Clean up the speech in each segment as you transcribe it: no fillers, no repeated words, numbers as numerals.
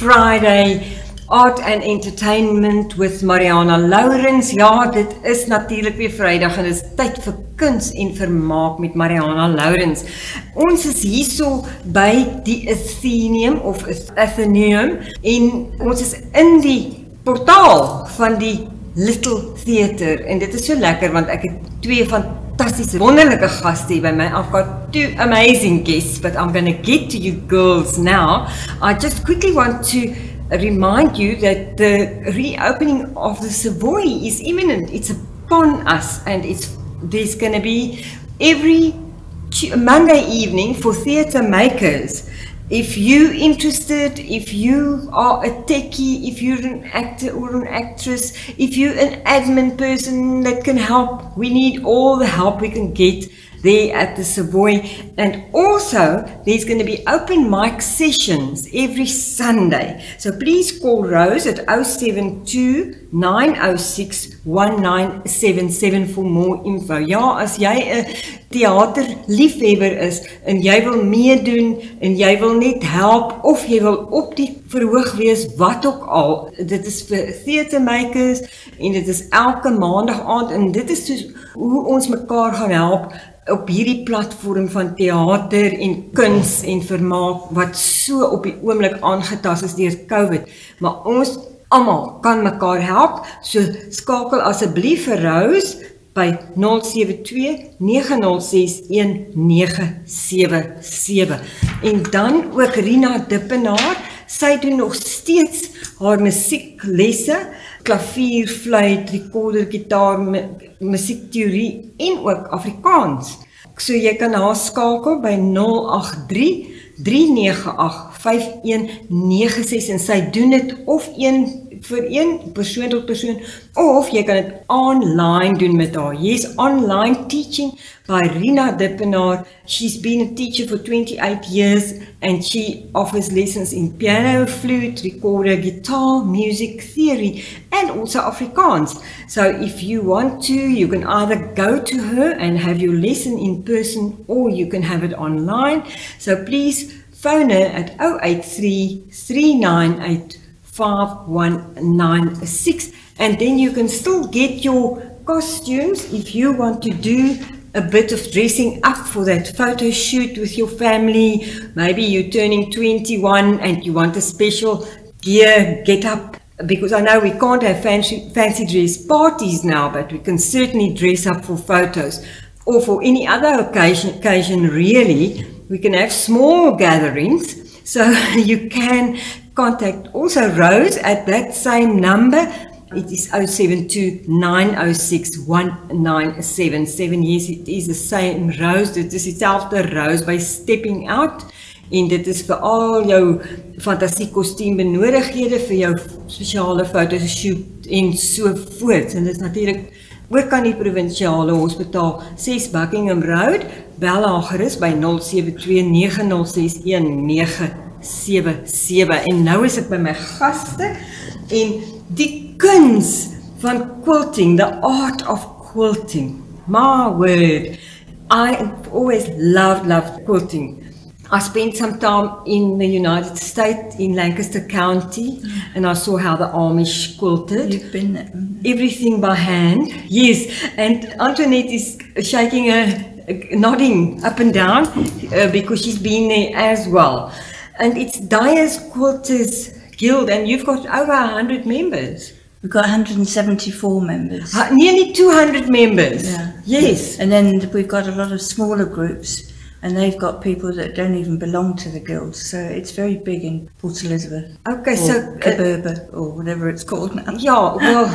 Friday Art and Entertainment with Marianah Lourens. Ja, dit is natuurlijk weer Vrydag en dit is tyd vir Kuns en Vermaak met Marianah Lourens. Ons is hierso by die Athenaeum of Athenaeum en ons is in die portaal van die Little Theater en dit is so lekker want ek het twee fantastische, wonderlike gaste hier by my. I've got two amazing guests, but I'm going to get to you girls now. I just quickly want to remind you that the reopening of the Savoy is imminent. It's upon us, and there's going to be every Monday evening for theatre makers. If you're interested, if you are a techie, if you're an actor or an actress, if you're an admin person that can help, we need all the help we can get there at the Savoy. And also there's going to be open mic sessions every Sunday, so please call Rose at 072-906-1977 for more info. Ja, as jy 'n theaterliefhebber is en jy wil meedoen en jy wil net help of jy wil op die verhoog wees, wat ook al, dit is vir theater makers en dit is elke maandag aand en dit is dus hoe ons mekaar gaan help op hierdie platform van theater en kuns en vermaak wat so op die oomblik aangetast is deur COVID, maar ons almal kan mekaar help, so skakel asseblief vir Rose by 072-906-1977 en dan ook Rina Dippenaar, sy doen nog steeds haar musieklesse, klavier, fluit, recorder, gitaar, musiekteorie en ook Afrikaans. So jy kan haar skakel by 083-398-5196 en sy doen dit of persoon tot persoon, of jy kan dit online doen met haar. Yes, online teaching by Rina Dippenaar. She's been a teacher for 28 years and she offers lessons in piano, flute, recorder, guitar, music theory and also Afrikaans. So if you want to, you can either go to her and have your lesson in person or you can have it online. So please phone her at 083-398-5196 and then you can still get your costumes if you want to do a bit of dressing up for that photo shoot with your family. Maybe you're turning 21 and you want a special gear get up, because I know we can't have fancy dress parties now, but we can certainly dress up for photos or for any other occasion really. We can have small gatherings, so you can contact also Rose at that same number. It is 072-906-1977. Yes, it is the same Rose. Dit is dieselfde Rose by Stepping Out. En dit is vir al jou fantasie kostuumbenodigdhede vir jou spesiale fotoshoot en so voort. En dit is natuurlik ook aan die provinsiale hospitaal 6 Buckingham Road. Bel haar gerus by 072-906-1977. En nou is ek by my gaste en die kuns van quilting, the art of quilting. My word, I always loved quilting. I spent some time in the United States, in Lancaster County, and I saw how the Amish quilted. You've been there. Everything by hand. Yes, and Antoinette is shaking nodding up and down because she's been there as well. And it's Dyer's Quilters Guild, and you've got over 100 members. We've got 174 members. Nearly 200 members. Yeah. Yes. And then we've got a lot of smaller groups, and they've got people that don't even belong to the guild. So it's very big in Port Elizabeth. Okay, or so Kaburba, or whatever it's called now. Yeah, well,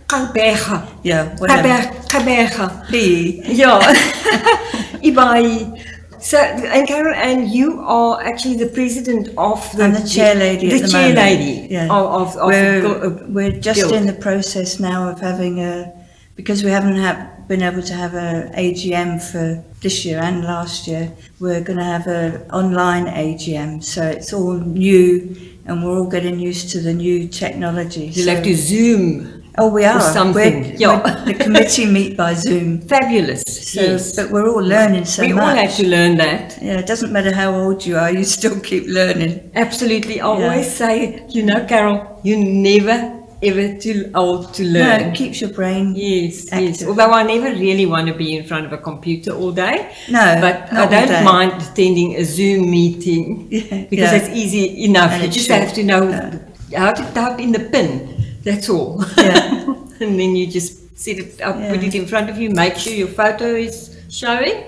Kaberga. Yeah, whatever. Kaberga. Yeah. Yeah. Ibai. So, and Carole, and you are actually the president of the... I'm the chair lady at the chair moment. lady. Yeah. Of we're just guild. in the process now of having because we haven't been able to have an AGM for this year and last year, we're going to have an online AGM. So it's all new and we're all getting used to the new technology. You'll have to Zoom. Oh, we are. Or something. The committee meet by Zoom. Fabulous. So, Yes. but we're all learning so much. We all have to learn that. Yeah, it doesn't matter how old you are, you still keep learning. Absolutely. I always say, you know, Carole, you're never ever too old to learn. No, it keeps your brain yes. active. Although I never really want to be in front of a computer all day. No, but I not all don't day. mind attending a Zoom meeting because it's easy enough. And you it's just short. have to know how to type in the pin. That's all. Yeah. And then you just set it up, put it in front of you, make sure your photo is showing.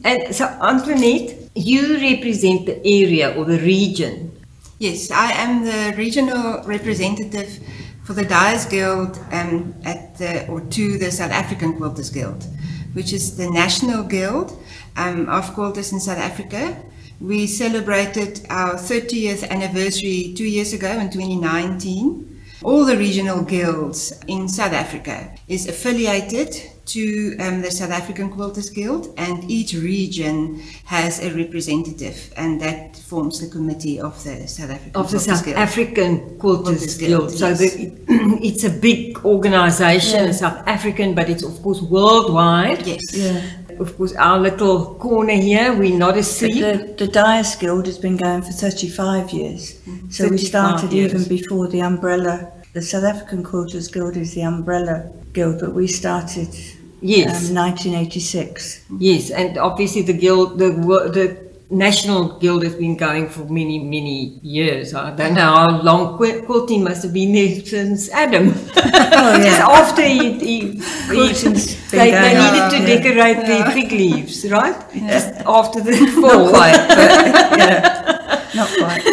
And so, Antoinette, you represent the area or the region. Yes, I am the regional representative for the Dyers Guild to the South African Quilters Guild, which is the national guild of quilters in South Africa. We celebrated our 30th anniversary 2 years ago in 2019. All the regional guilds in South Africa is affiliated to the South African Quilters Guild, and each region has a representative, and that forms the committee of the South African Quilters Guild. African Quilters Guild. So Yes. it's a big organization, South African, but it's of course worldwide. Yes. Yeah. Of course, our little corner here, we're not asleep. The Dyers Guild has been going for 35 years. So we 35 started years. even before the umbrella. The South African Quilters Guild is the umbrella guild, but we started Yes. 1986. Yes, and obviously the guild, the national guild has been going for many, many years. I don't know how long quilting must have been there since Adam. Just after Quilting's been they going needed on, to decorate their fig leaves, right? Just after the Not fall. quite, but not quite.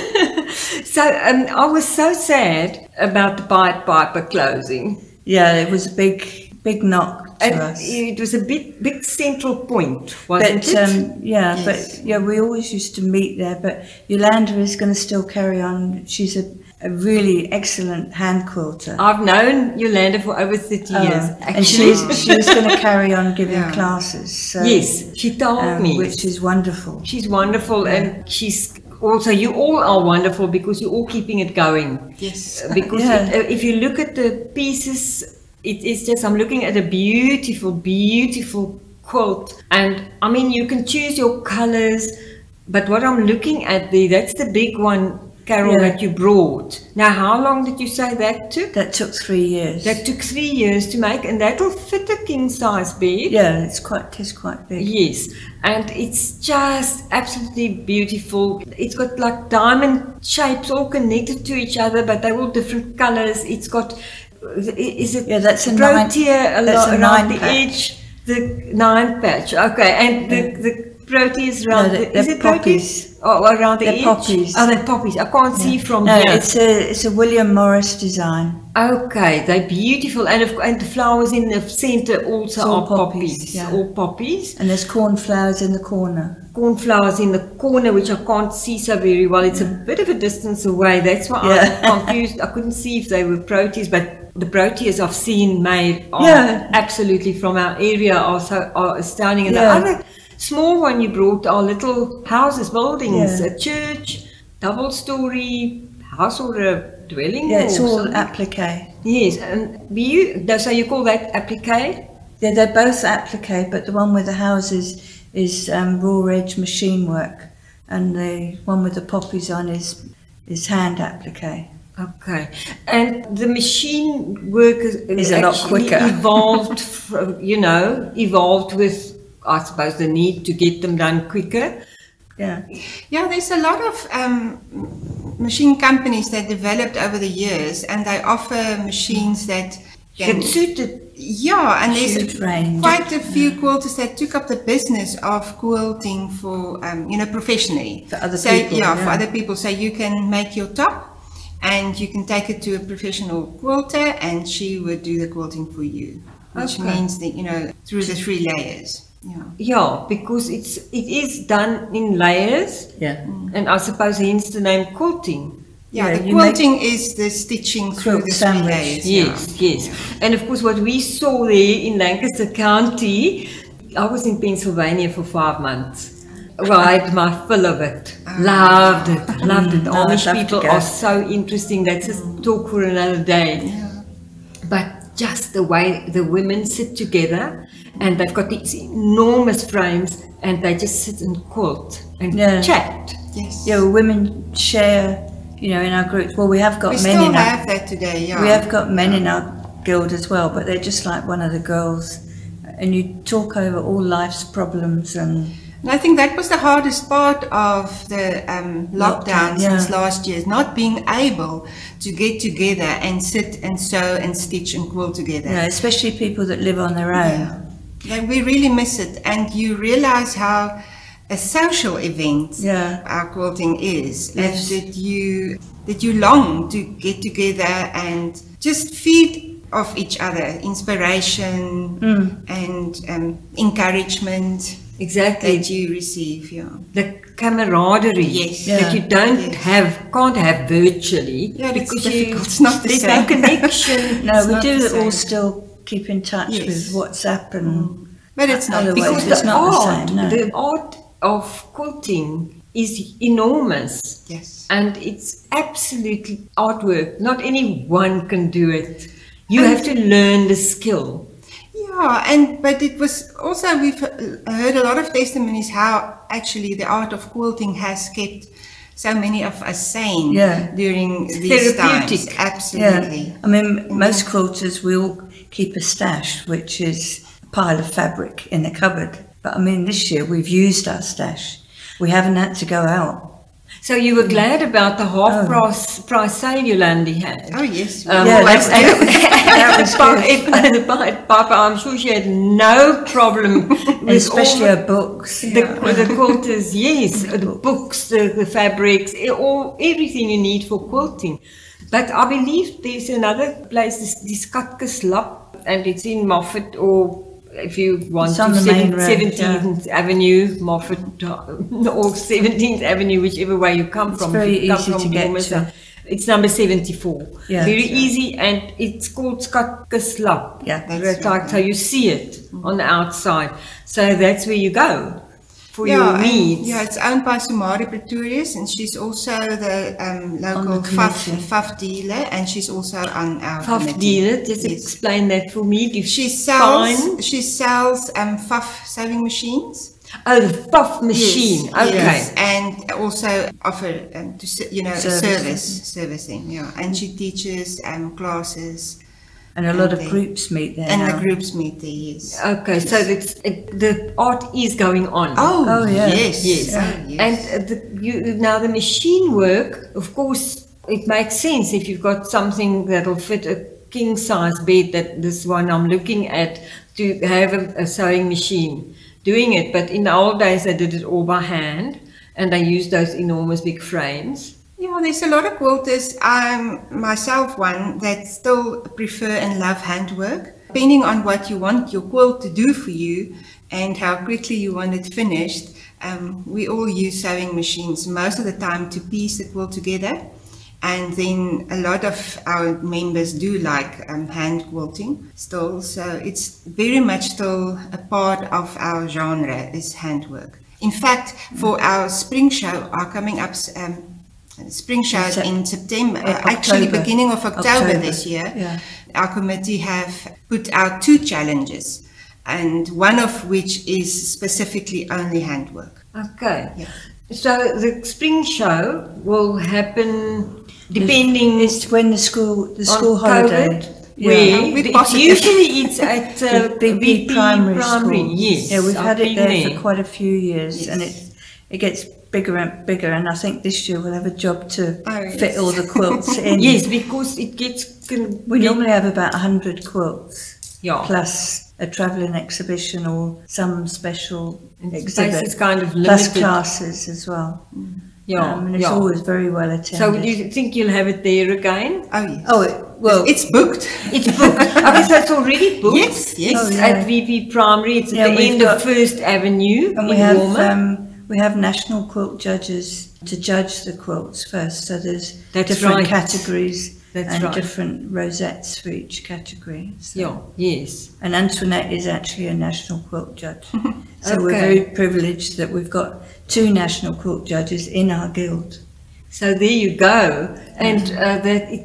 So I was so sad about the Pied Piper closing. Yeah, it was a big knock to And us. it was a big central point, wasn't But it? Yes. but we always used to meet there. But Yolanda is going to still carry on. She's a really excellent hand quilter. I've known Yolanda for over 30 years. And Actually, she's going to carry on giving classes. So, yes, she told me. which is wonderful. She's wonderful, and she's also, you all are wonderful because you're all keeping it going. Yes. Because if you look at the pieces, it is just, I'm looking at a beautiful, beautiful quilt. And I mean, you can choose your colors, but what I'm looking at there, that's the big one, Carole, that you brought. Now, how long did you say that took? That took 3 years. That took 3 years to make, and that'll fit a king size bed. Yeah, it's quite big. Yes, and it's just absolutely beautiful. It's got like diamond shapes all connected to each other, but they're all different colors. It's got, is it that's a protea around nine the patch. edge? The 9 patch, okay, and the proteas around is it poppies. Oh, around the They're edge? poppies. Oh, they're poppies. I can't see from No, here. it's a William Morris design. Okay, they're beautiful, and the flowers in the center also all are poppies, poppies. yeah. All poppies. And there's cornflowers in the corner. Cornflowers in the corner, which I can't see so very well. It's a bit of a distance away. That's why I'm confused. I couldn't see if they were proteas, but the proteas I've seen made are absolutely from our area are astounding. And the other small one you brought are little houses, buildings, a church, double-story house or a dwelling. Yeah, it's or all something. applique. Yes, and so you call that applique? Yeah, they're both applique, but the one with the houses is raw edge machine work, and the one with the poppies on is hand applique. Okay, and the machine work is a lot quicker. Evolved, evolved with, I suppose, the need to get them done quicker. Yeah. Yeah, there's a lot of machine companies that developed over the years, and they offer machines that can suit it. Yeah, and there's range. quite a few quilters that took up the business of quilting for, professionally. For other people. Yeah, for other people. So you can make your top, and you can take it to a professional quilter, and she would do the quilting for you, which means that through the 3 layers. Yeah, because it is done in layers. Yeah. And I suppose hence the name quilting. Yeah, the quilting is the stitching through the 3 layers. Yes. And of course, what we saw there in Lancaster County, I was in Pennsylvania for 5 months. Well, I had my fill of it. Loved it. Amish people are so interesting. That's a talk for another day. but just the way the women sit together, and they've got these enormous frames, and they just sit and quilt and chat. Yes. Yeah, well, women share, you know, in our groups. Well, we have got We men still in our, have that today, yeah. we have got men in our guild as well, but they're just like one of the girls, and you talk over all life's problems. And I think that was the hardest part of the lockdown since last year, not being able to get together and sit and sew and stitch and quilt together. yeah, especially people that live on their own. Yeah. Like, we really miss it, and you realize how a social event our quilting is, and that you long to get together and just feed off each other inspiration and encouragement. Exactly. That you receive, The camaraderie that you can't have virtually. Yeah, because it's not the there's same. no connection. No, we not do the all same. still keep in touch with WhatsApp and But it's not otherwise Because it's the not art, the same. No. the art of quilting is enormous. Yes. And it's absolutely artwork. Not anyone can do it. You have to learn the skill. Yeah, but it was also, we've heard a lot of testimonies how actually the art of quilting has kept so many of us sane during these times. Absolutely. Yeah. I mean, most quilters will keep a stash, which is a pile of fabric in the cupboard. But I mean, this year we've used our stash. We haven't had to go out. So you were glad about the half-price sale Yolandi had? Oh, yes. That was good. Papa, I'm sure she had no problem with Especially all her books. with the quilters, yes, the books, the fabrics, everything you need for quilting. But I believe there's another place, this Katkeslap, and it's in Moffat, or if you want to, 17th Avenue, Moffat, or 17th Avenue, whichever way you come from. Very easy to get to. It's number 74. Yeah, very easy, and it's called Skatkeslap. Yeah, that's right. So you see it on the outside. So that's where you go for your needs. Yeah, it's owned by Sumari Pretorius, and she's also the local FAF dealer, and she's also on our FAF dealer. Just explain that for me. She sells FAF sewing machines. Oh, the FAF machine. Yes, okay. Yes. And also offer servicing. Yeah, and she teaches classes. And a lot of groups meet there. And now. the groups meet there, yes. Okay, so the art is going on. Oh yeah. Yes. Yes. Oh, yes. And now the machine work, of course, it makes sense if you've got something that'll fit a king size bed, that this one I'm looking at, to have a sewing machine doing it. But in the old days, they did it all by hand, and they used those enormous big frames. Yeah, there's a lot of quilters, myself one, that still prefer and love handwork. Depending on what you want your quilt to do for you and how quickly you want it finished, we all use sewing machines most of the time to piece the quilt together. And then a lot of our members do like hand quilting still, so it's very much still a part of our genre is handwork. In fact, for our spring show, our coming up spring shows in September, actually beginning of October this year, our committee have put out 2 challenges, and one of which is specifically only handwork. Okay. Yeah. So the spring show will happen depending. It's when the school holiday. Usually it's at BP Primary School. Yes. Yeah, we've had it there for quite a few years, and it gets bigger and bigger, and I think this year we'll have a job to fit all the quilts in. Yes, because it gets... We normally have about 100 quilts, plus a travelling exhibition or some special exhibit, it's kind of plus limited. Classes as well. Yeah, and it's always very well attended. So do you think you'll have it there again? Oh, yes. Well, it's booked. It's booked. Okay, so it's already booked. Yes. It's at VP Primary. It's at the end of First Avenue and we have national quilt judges to judge the quilts first. So there's different categories and different rosettes for each category. So. Yes. And Antoinette is actually a national quilt judge. So we're very privileged that we've got 2 national quilt judges in our guild. So there you go, and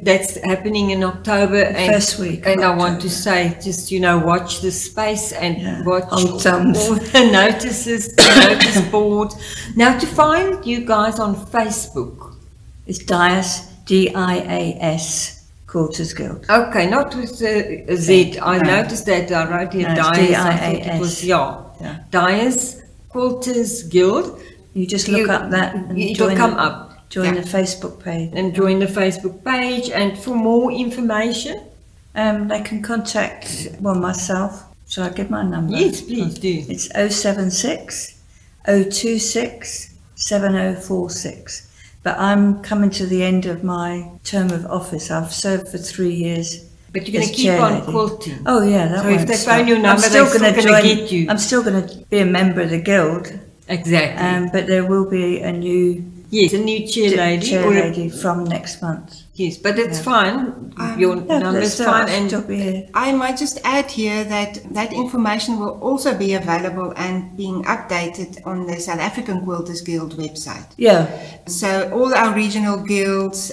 that's happening in October. And, first week. And I want to say, just watch the space and watch all thumbs. the notices, the notice board. Now to find you guys on Facebook, it's DIAS, DIAS, Quilters Guild. Okay, not with a Z. I noticed that I wrote here DIAS. I think it was DIAS Quilters Guild. You just look up that, and it'll come up. Join the Facebook page. And join the Facebook page. And for more information? They can contact, myself. Shall I give my number? Yes, please do. It's 076 026 7046. But I'm coming to the end of my term of office. I've served for 3 years. But you're going to keep on quilting? Oh, yeah. That so if they phone your number, they're still going to get you. I'm still going to be a member of the guild. Exactly. But there will be a new... Yes, a new chair lady from next month. Yes, but it's fine. Your number's fine. And I might just add here that information will also be available and being updated on the South African Quilters Guild website. Yeah. So all our regional guilds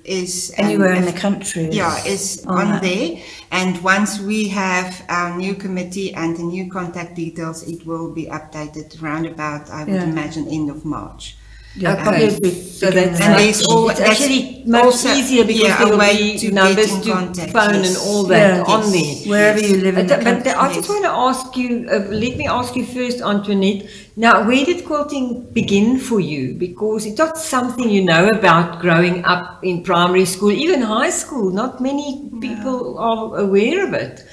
is anywhere in the country. Is on there. And once we have our new committee and the new contact details, it will be updated around about, I would imagine, end of March. Yeah, okay, so that's actually much easier because there will be numbers to phone and all that on there. Wherever you live in the country. But I just want to ask you, let me ask you first, Antoinette, now where did quilting begin for you? Because it's not something you know about growing up in primary school, even high school. Not many people are aware of it.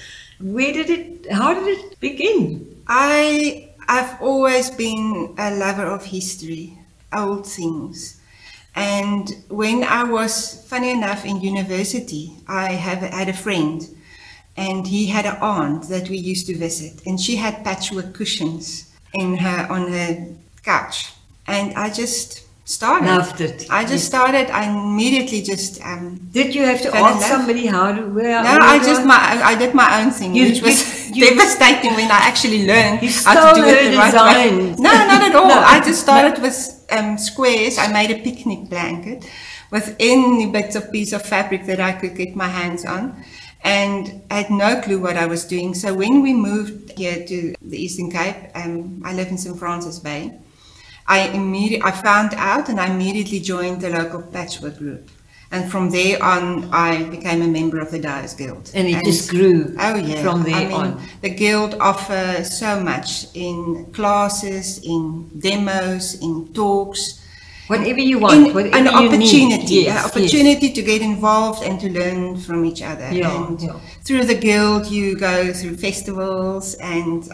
How did it begin? I've always been a lover of history. Old things. And when I was, funny enough, in university, I had a friend, and he had an aunt that we used to visit, and she had patchwork cushions on her couch, and I just started. Loved it. I immediately just did you have to ask somebody how to wear? No, I did my own thing, which was devastating when I actually learned how to do it the right way. No, not at all. I just started with squares. I made a picnic blanket with any bits of piece of fabric that I could get my hands on, and I had no clue what I was doing. So when we moved here to the Eastern Cape, I live in St. Francis Bay. I found out, and I immediately joined the local patchwork group. And from there on, I became a member of the Dyers Guild. And it just grew from there on. The Guild offers so much in classes, in demos, in talks. Whatever you want, an opportunity. Opportunity to get involved and to learn from each other. Through the Guild, you go through festivals, and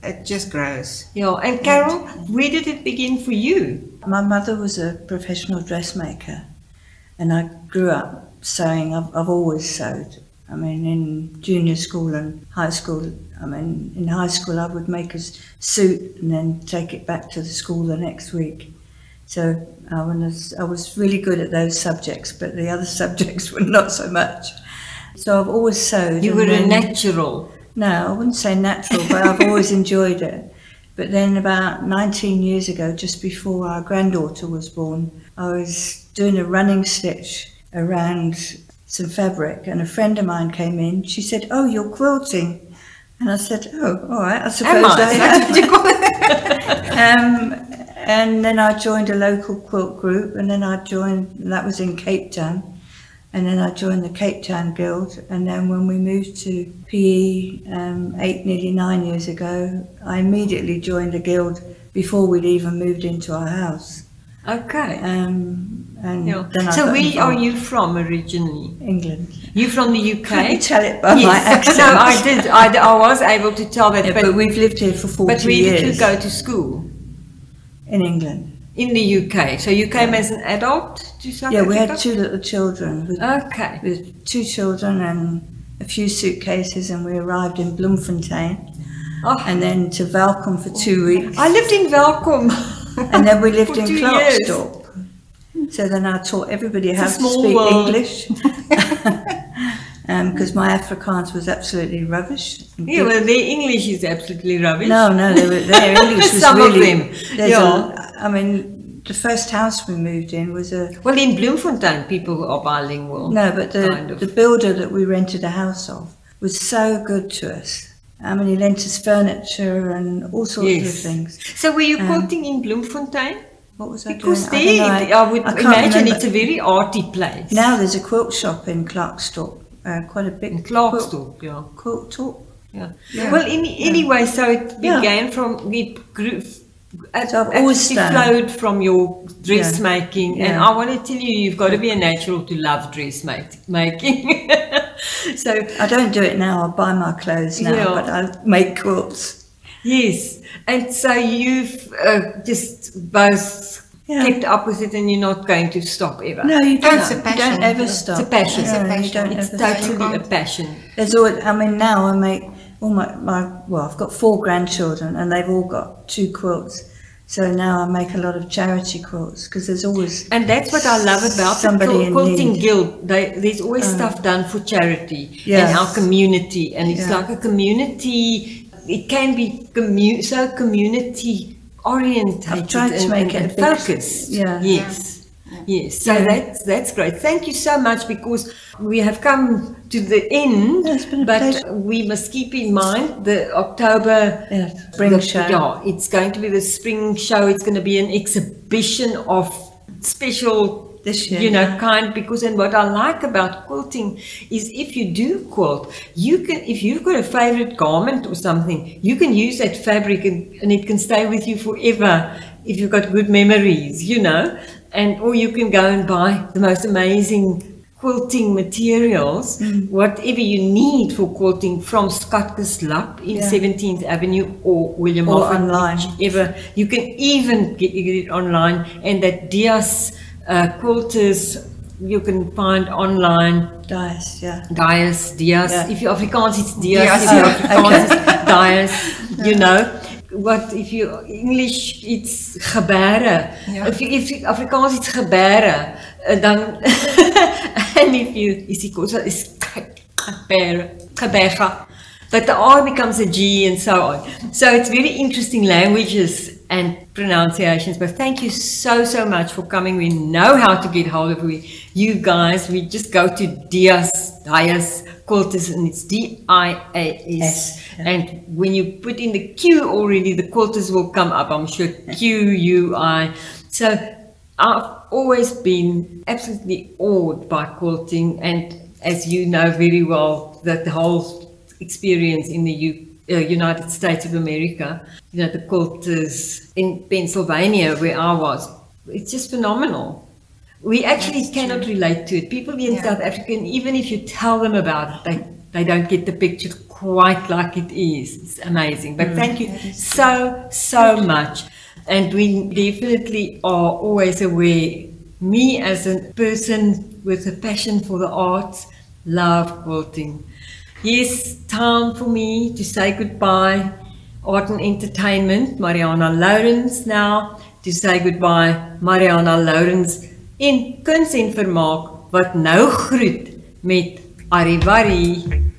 it just grows. Yeah, and Carole, where did it begin for you? My mother was a professional dressmaker, and I grew up sewing. I've always sewed. I mean, in junior school and high school. In high school I would make a suit and then take it back to the school the next week. So I was really good at those subjects, but the other subjects were not so much. So I've always sewed. You were a natural. No, I wouldn't say natural, but I've always enjoyed it. But then about 19 years ago, just before our granddaughter was born, I was doing a running stitch around some fabric, and a friend of mine came in. She said, "Oh, you're quilting." And I said, "Oh, all right, I suppose I am." And then I joined a local quilt group, and then that was in Cape Town. And then I joined the Cape Town Guild, and then when we moved to PE nearly 9 years ago, I immediately joined the guild before we'd even moved into our house. Okay. So where are you from originally? England. You from the UK? Can you tell it by my accent? No, I did. I was able to tell that. But we've lived here for 40 years. But where did you go to school? In England. In the UK. So you came as an adult to South Africa? We had 2 little children. With 2 children and a few suitcases, and we arrived in Bloemfontein. And then to Welkom for 2 weeks. I lived in Welkom. And then we lived in Klerksdorp. So then I taught everybody how to speak English. Because my Afrikaans was absolutely rubbish. Yeah, well, their English is absolutely rubbish. No, their English was Some really... of them. the first house we moved in was a... Well, in Bloemfontein, people are bilingual. No, but the builder that we rented a house of was so good to us. I mean, he lent us furniture and all sorts of things. So were you quilting in Bloemfontein? What was I because doing? I would imagine it's a very arty place. Now there's a quilt shop in Klerksdorp, quite a big... In Klerksdorp, yeah. Quilters. Yeah. Well, anyway, so it began from... So I've always flowed from your dressmaking, and I want to tell you, you've got to be a natural to love dressmaking. So I don't do it now. I buy my clothes now, but I make quilts. Yes, and so you've just both kept up with it, and you're not going to stop ever. No, you don't. It's a passion. You don't ever stop. It's a passion. It's totally a passion. There's always. I mean, now I make all my well, I've got 4 grandchildren, and they've all got 2 quilts. So now I make a lot of charity quilts because there's always... And that's what I love about somebody the Quilting Guild. There's always stuff done for charity and our community. And it's like a community, it can be so community oriented. I've tried to make it focused. Yes, so that's great. Thank you so much, because we have come to the end, but we must keep in mind the October spring show. Yeah, it's going to be the spring show. It's going to be an exhibition of special this year, because and what I like about quilting is if you do quilt, you can, if you've got a favorite garment or something, you can use that fabric and it can stay with you forever if you've got good memories, or you can go and buy the most amazing quilting materials, whatever you need for quilting, from Scotland's Lap in 17th Avenue or William Moffat, online. Whichever. You can even get it online, and that Dias Quilters you can find online. Dias, Dias. Yeah. If you're Afrikaans, it's Dias. If you're Afrikaans, it's Dias. What if you English, it's gebere. If Afrikaans, it's gebere. Dan and if you is gebere. But the R becomes a G and so on. So it's very interesting languages and pronunciations. But thank you so much for coming. We know how to get hold of you guys. We just go to Dias Quilters, and it's DIAS. And when you put in the Q already, the quilters will come up, I'm sure. QUI. So I've always been absolutely awed by quilting, and as you know very well, that the whole experience in the United States of America, the quilters in Pennsylvania where I was, it's just phenomenal. We actually cannot relate to it. People in South Africa, even if you tell them about it, they don't get the picture quite like it is. It's amazing. But thank you so much. And we definitely are always aware, me as a person with a passion for the arts, love quilting. Yes, time for me to say goodbye. Art and Entertainment, Marianah Lourens now. To say goodbye, Marianah Lourens in Kuns en Vermaak, wat nou groet met Arrivari.